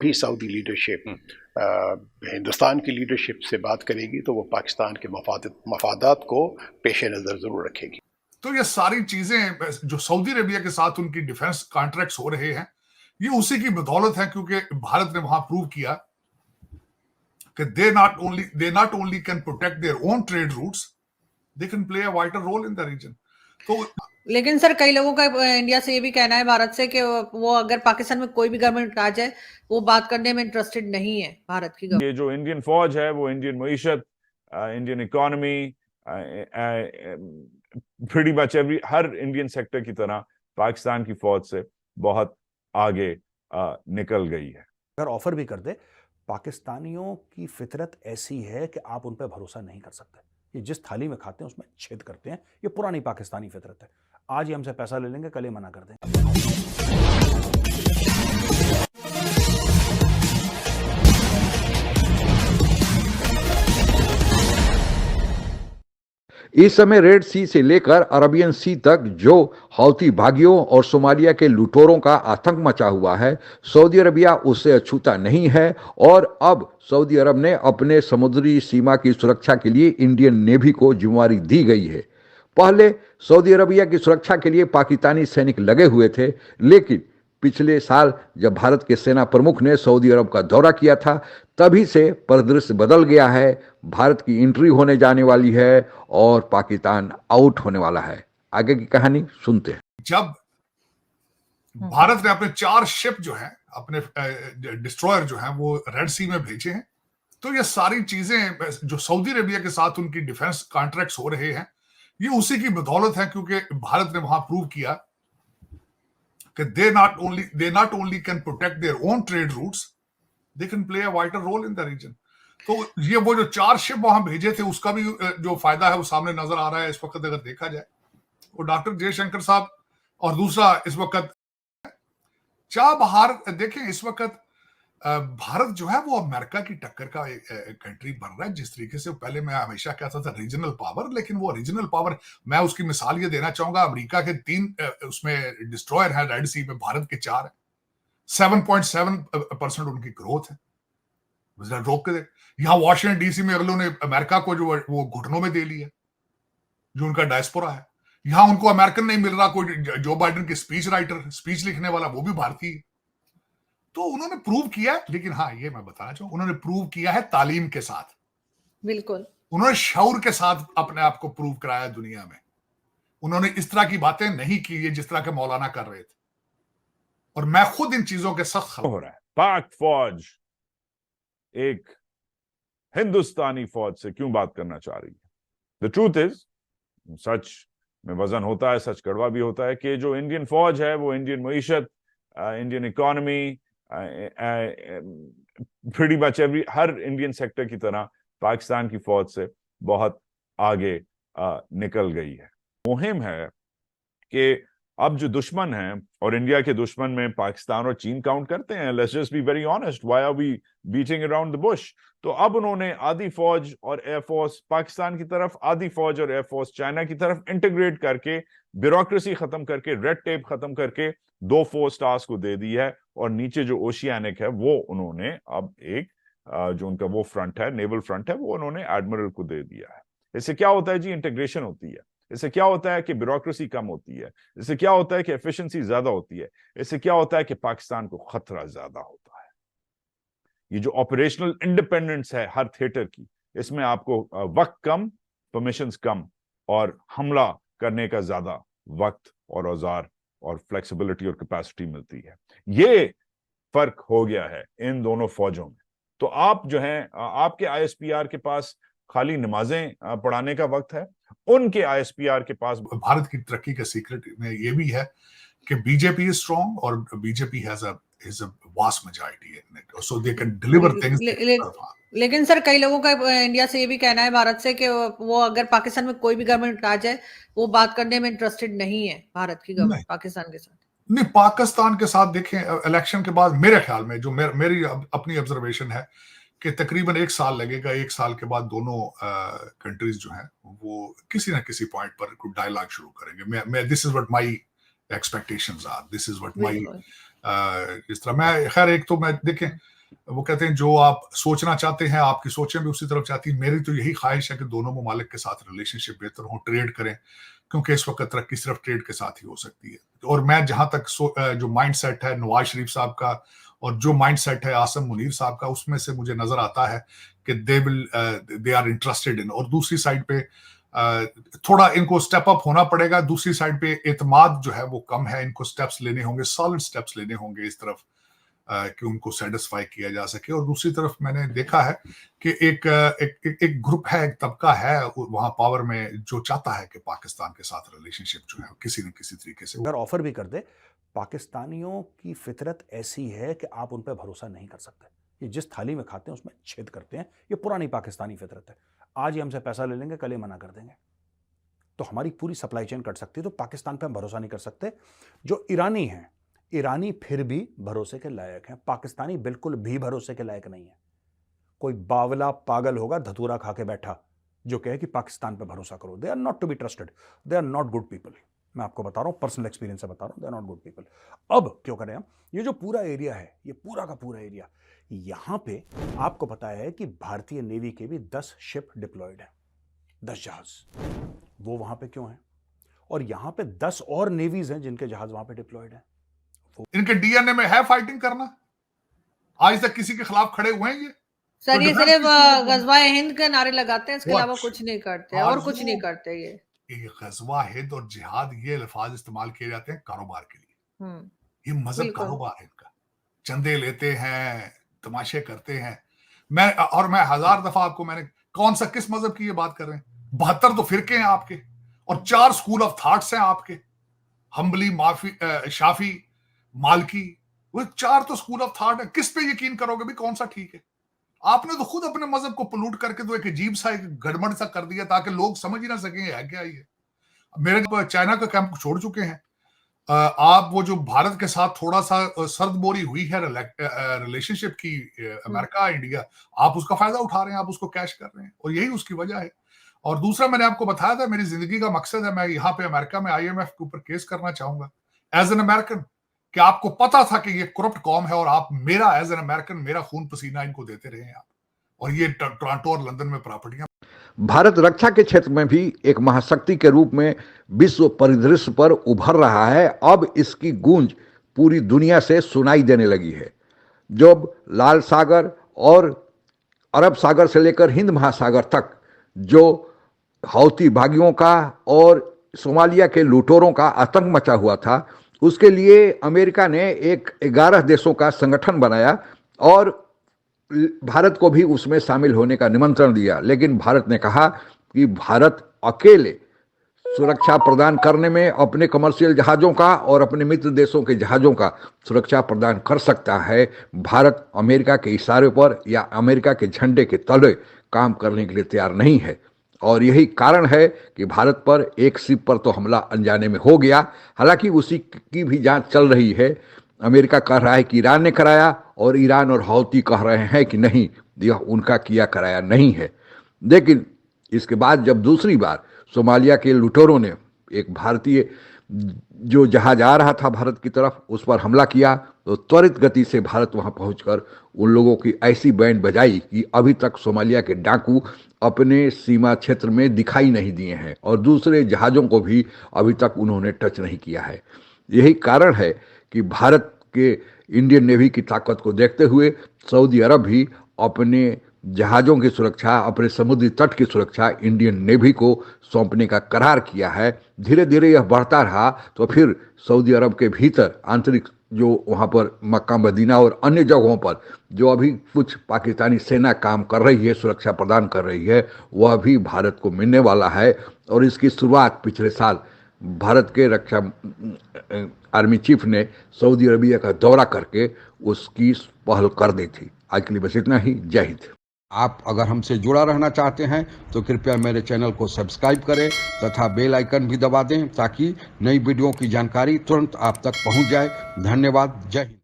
भी Saudi leadership Hindustan की leadership से बात करेगी तो वो पाकिस्तान के मफादात को पेश नज़र ज़रूर रखेगी। तो ये सारी चीजें जो सऊदी अरेबिया के साथ उनकी डिफेंस कॉन्ट्रैक्ट्स हो रहे हैं, ये उसी की बदौलत है, क्योंकि भारत ने वहां प्रूव किया कि they not only can protect their own trade routes, they can play a vital role in the region. तो लेकिन सर कई लोगों का इंडिया से ये भी कहना है भारत से कि वो अगर पाकिस्तान में कोई भी गवर्नमेंट आ जाए वो बात करने में इंटरेस्टेड नहीं है भारत की ये जो इंडियन फौज है वो इंडियन मईशत, इंडियन इकोनॉमी, प्रीटी मच हर इंडियन सेक्टर की तरह पाकिस्तान की फौज से बहुत आगे निकल गई है। अगर ऑफर भी कर दे, पाकिस्तानियों की फितरत ऐसी है कि आप उन पर भरोसा नहीं कर सकते। ये जिस थाली में खाते हैं उसमें छेद करते हैं। ये पुरानी पाकिस्तानी फितरत है। आज ही हमसे पैसा ले लेंगे, कल ही मना कर देंगे। इस समय रेड सी से लेकर अरबियन सी तक जो हौती भागियों और सोमालिया के लुटेरों का आतंक मचा हुआ है, सऊदी अरबिया उससे अछूता नहीं है। और अब सऊदी अरब ने अपने समुद्री सीमा की सुरक्षा के लिए इंडियन नेवी को जिम्मेवारी दी गई है। पहले सऊदी अरबिया की सुरक्षा के लिए पाकिस्तानी सैनिक लगे हुए थे, लेकिन पिछले साल जब भारत के सेना प्रमुख ने सऊदी अरब का दौरा किया था, तभी से परिदृश्य बदल गया है। भारत की एंट्री होने जाने वाली है और पाकिस्तान आउट होने वाला है। आगे की कहानी सुनते हैं। जब भारत ने अपने 4 शिप जो है, अपने डिस्ट्रॉयर जो है, वो रेड सी में भेजे हैं, तो ये सारी चीजें जो सऊदी अरेबिया के साथ उनकी डिफेंस कॉन्ट्रैक्ट्स हो रहे हैं, ये उसी की बदौलत है, क्योंकि भारत ने वहां प्रूव किया कि they not only can protect their own trade routes, they can play a vital role in the region. तो ये वो जो 4 शिप वहां भेजे थे, उसका भी जो फायदा है वो सामने नजर आ रहा है इस वक्त अगर देखा जाए। वो डॉक्टर जयशंकर साहब, और दूसरा इस वक्त चाबहार देखें, इस वक्त भारत जो है वो अमेरिका की टक्कर का कंट्री बन रहा है। जिस तरीके से पहले मैं हमेशा कहता था रीजनल पावर, लेकिन वो रीजनल पावर, मैं उसकी मिसाल ये देना चाहूंगा, अमेरिका के 3 उसमें डिस्ट्रॉयर है रेड सी में, भारत के 4 है। 7.7% उनकी ग्रोथ है। रोक के देख, यहाँ वॉशिंगटन डीसी में अगलों ने अमेरिका को जो वो घुटनों में दे लिया, जो उनका डायस्पोरा है। यहाँ उनको अमेरिकन नहीं मिल रहा, कोई जो बाइडेन की स्पीच राइटर, स्पीच लिखने वाला, वो भी भारतीय। तो उन्होंने प्रूव किया, लेकिन हाँ ये मैं बताना चाहूँ, उन्होंने प्रूव किया है तालीम के साथ। बिल्कुल, उन्होंने शऊर के साथ अपने आप को प्रूव कराया दुनिया में। उन्होंने इस तरह की बातें नहीं की ये जिस तरह के मौलाना कर रहे थे, और मैं खुद इन चीजों के सख्त खिलाफ हो रहा है। पाक फौज एक हिंदुस्तानी फौज से क्यों बात करना चाह रही है? द ट्रूथ इज, सच में वजन होता है, सच कड़वा भी होता है, कि जो इंडियन फौज है वो इंडियन मईशत, इंडियन इकोनॉमी, प्रीटी मच हर इंडियन सेक्टर की तरह पाकिस्तान की फौज से बहुत आगे निकल गई है। मुहिम है कि अब जो दुश्मन हैं, और इंडिया के दुश्मन में पाकिस्तान और चीन काउंट करते हैं, let's just be very honest, why are we beating around the bush? तो अब उन्होंने आधी फौज और एयरफोर्स पाकिस्तान की तरफ, आधी फौज और एयरफोर्स चाइना की तरफ इंटीग्रेट करके, ब्यूरोक्रेसी खत्म करके, रेड टेप खत्म करके 2 4 स्टार्स को दे दी है। और नीचे जो ओशियानिक है वो उन्होंने अब एक जो उनका वो फ्रंट है, नेवल फ्रंट है, वो उन्होंने एडमिरल को दे दिया है। इससे क्या होता है जी? इंटीग्रेशन होती है। इससे क्या होता है कि ब्यूरोक्रेसी कम होती है। इससे क्या होता है कि एफिशिएंसी ज्यादा होती है। इससे क्या होता है कि पाकिस्तान को खतरा ज्यादा होता है। ये जो ऑपरेशनल इंडिपेंडेंस है हर थिएटर की, इसमें आपको वक्त कम, परमिशंस कम, और हमला करने का ज्यादा वक्त और औजार और फ्लेक्सिबिलिटी और कैपेसिटी मिलती है। ये फर्क हो गया है इन दोनों फौजों में। तो आप जो हैं, आपके आईएसपीआर के पास खाली नमाजें पढ़ाने का वक्त है, उनके आईएसपीआर के पास भारत की तरक्की का सीक्रेट में ये भी है कि बीजेपी इज स्ट्रांग, और BJP has a vast majority in it, so they can deliver things. लेकिन सर कई लोगों का इंडिया से ये भी कहना है भारत से कि वो अगर पाकिस्तान में कोई भी गवर्नमेंट आ जाए वो बात करने में इंटरेस्टेड नहीं है भारत की गवर्नमेंट पाकिस्तान के साथ। नहीं, पाकिस्तान के साथ देखें, इलेक्शन के बाद मेरे ख्याल में, जो मेरी अपनी ऑब्जर्वेशन है, कि तकरीबन 1 साल लगेगा। 1 साल के बाद दोनों कंट्रीज जो हैं वो किसी ना किसी पॉइंट पर डायलॉग शुरू करेंगे। This is what my expectations are, this is what my इस तरह मैं खैर एक तो मैं देखें वो कहते हैं जो आप सोचना चाहते हैं आपकी सोचें भी उसी तरफ चाहती हैं। मेरी तो यही ख्वाहिश है कि दोनों ममालिक के साथ रिलेशनशिप बेहतर हो, ट्रेड करें, क्योंकि इस वक्त तरक्की सिर्फ ट्रेड के साथ ही हो सकती है। और मैं जहां तक जो माइंड सेट है नवाज शरीफ साहब का और जो माइंड सेट है आसम मुनीर साहब का, उसमें से मुझे नजर आता है कि दे आर इंटरेस्टेड इन। और दूसरी साइड पे थोड़ा इनको स्टेप अप होना पड़ेगा। दूसरी साइड पे एतमाद जो है वो कम है, इनको स्टेप्स लेने होंगे, सॉलिड स्टेप्स लेने होंगे इस तरफ कि उनको सेटिस्फाई किया जा सके। और दूसरी तरफ मैंने देखा है कि एक ग्रुप है, एक तबका है वहां पावर में जो चाहता है कि पाकिस्तान के साथ रिलेशनशिप जो है किसी न किसी तरीके से अगर ऑफर भी कर दे, पाकिस्तानियों की फितरत ऐसी है कि आप उन पर भरोसा नहीं कर सकते। ये जिस थाली में खाते हैं उसमें छेद करते हैं। ये पुरानी पाकिस्तानी फितरत है। आज ही हमसे पैसा ले लेंगे, कल ही मना कर देंगे, तो हमारी पूरी सप्लाई चेन कट सकती है। तो पाकिस्तान पे हम भरोसा नहीं कर सकते। जो ईरानी हैं, ईरानी फिर भी भरोसे के लायक हैं, पाकिस्तानी बिल्कुल भी भरोसे के लायक नहीं है। कोई बावला पागल होगा धतूरा खा के बैठा जो कहे कि पाकिस्तान पे भरोसा करो। They are not to be trusted, they are not good people. मैं आपको बता रहा हूं, पर्सनल एक्सपीरियंस से बता रहा हूं, they are not good people. अब क्यों करें हम, ये जो पूरा एरिया है, ये पूरा का पूरा एरिया, यहां पे आपको पता है कि भारतीय नेवी के भी 10 शिप डिप्लॉयड है, 10 जहाज। वो वहां पे क्यों है? और यहां पे 10 और नेवीज हैं जिनके जहाज वहां पे डिप्लॉयड है। इनके डीएनए में है फाइटिंग करना। आज तक किसी के खिलाफ खड़े हुए हैं ये सर? तो ये सिर्फ गजवा हिंद के नारे लगाते हैं, इसके अलावा Watch. कुछ नहीं करते और कुछ नहीं करते ये। गजवा हिंद और जिहाद ये अल्फाज इस्तेमाल किए जाते हैं कारोबार के लिए। ये मजहब बिल्कुल। कारोबार है इनका। चंदे लेते हैं, तमाशे करते हैं। मैं 1000 दफा आपको मैंने कौन सा किस मजहब की ये बात कर रहे हैं? 72 तो फिरके हैं आपके और 4 स्कूल ऑफ थॉट्स हैं आपके, हम्बली, शाफी, मालकी, वो 4 तो स्कूल ऑफ थॉट है। किस पे यकीन करोगे भी, कौन सा ठीक है? आपने तो खुद अपने मजहब को पोल्यूट करके तो एक अजीब सा एक गड़बड़ सा कर दिया ताकि लोग समझ ही ना सकें है क्या ये। मेरे चाइना का कैंप छोड़ चुके हैं आप। वो जो भारत के साथ थोड़ा सा सर्दबोरी हुई है रिलेशनशिप की, अमेरिका इंडिया, आप उसका फायदा उठा रहे हैं, आप उसको कैश कर रहे हैं और यही उसकी वजह है। और दूसरा मैंने आपको बताया था मेरी जिंदगी का मकसद है, मैं यहाँ पे अमेरिका में IMF के ऊपर केस करना चाहूंगा एज एन अमेरिकन, कि आपको पता था कि ये करप्ट कौम है और आप मेरा एज एन अमेरिकन मेरा खून पसीना इनको देते रहे हैं आप, और ये टोरंटो और लंदन में प्रॉपर्टियां। भारत रक्षा के क्षेत्र में भी एक महाशक्ति के रूप में विश्व परिदृश्य पर उभर रहा है। अब इसकी गूंज पूरी दुनिया से सुनाई देने लगी है। जब लाल सागर और अरब सागर से लेकर हिंद महासागर तक जो हौती भागियों का और सोमालिया के लुटेरों का आतंक मचा हुआ था, उसके लिए अमेरिका ने एक 11 देशों का संगठन बनाया और भारत को भी उसमें शामिल होने का निमंत्रण दिया। लेकिन भारत ने कहा कि भारत अकेले सुरक्षा प्रदान करने में अपने कमर्शियल जहाज़ों का और अपने मित्र देशों के जहाज़ों का सुरक्षा प्रदान कर सकता है। भारत अमेरिका के इशारे पर या अमेरिका के झंडे के तले काम करने के लिए तैयार नहीं है। और यही कारण है कि भारत पर एक शिप पर तो हमला अनजाने में हो गया। हालांकि उसी की भी जांच चल रही है। अमेरिका कह रहा है कि ईरान ने कराया और ईरान और हौती कह रहे हैं कि नहीं, यह उनका किया कराया नहीं है। लेकिन इसके बाद जब दूसरी बार सोमालिया के लुटेरों ने एक भारतीय जो जहाज आ रहा था भारत की तरफ, उस पर हमला किया, तो त्वरित गति से भारत वहां पहुंचकर उन लोगों की ऐसी बैंड बजाई कि अभी तक सोमालिया के डाकू अपने सीमा क्षेत्र में दिखाई नहीं दिए हैं और दूसरे जहाज़ों को भी अभी तक उन्होंने टच नहीं किया है। यही कारण है कि भारत के इंडियन नेवी की ताकत को देखते हुए सऊदी अरब भी अपने जहाज़ों की सुरक्षा, अपने समुद्री तट की सुरक्षा इंडियन नेवी को सौंपने का करार किया है। धीरे धीरे यह बढ़ता रहा तो फिर सऊदी अरब के भीतर आंतरिक जो वहाँ पर मक्का मदीना और अन्य जगहों पर जो अभी कुछ पाकिस्तानी सेना काम कर रही है, सुरक्षा प्रदान कर रही है, वह भी भारत को मिलने वाला है। और इसकी शुरुआत पिछले साल भारत के रक्षा आर्मी चीफ ने सऊदी अरबिया का दौरा करके उसकी पहल कर दी थी। आज के लिए बस इतना ही। जय हिंद। आप अगर हमसे जुड़ा रहना चाहते हैं तो कृपया मेरे चैनल को सब्सक्राइब करें तथा बेल आइकन भी दबा दें ताकि नई वीडियो की जानकारी तुरंत आप तक पहुंच जाए। धन्यवाद। जय हिंद।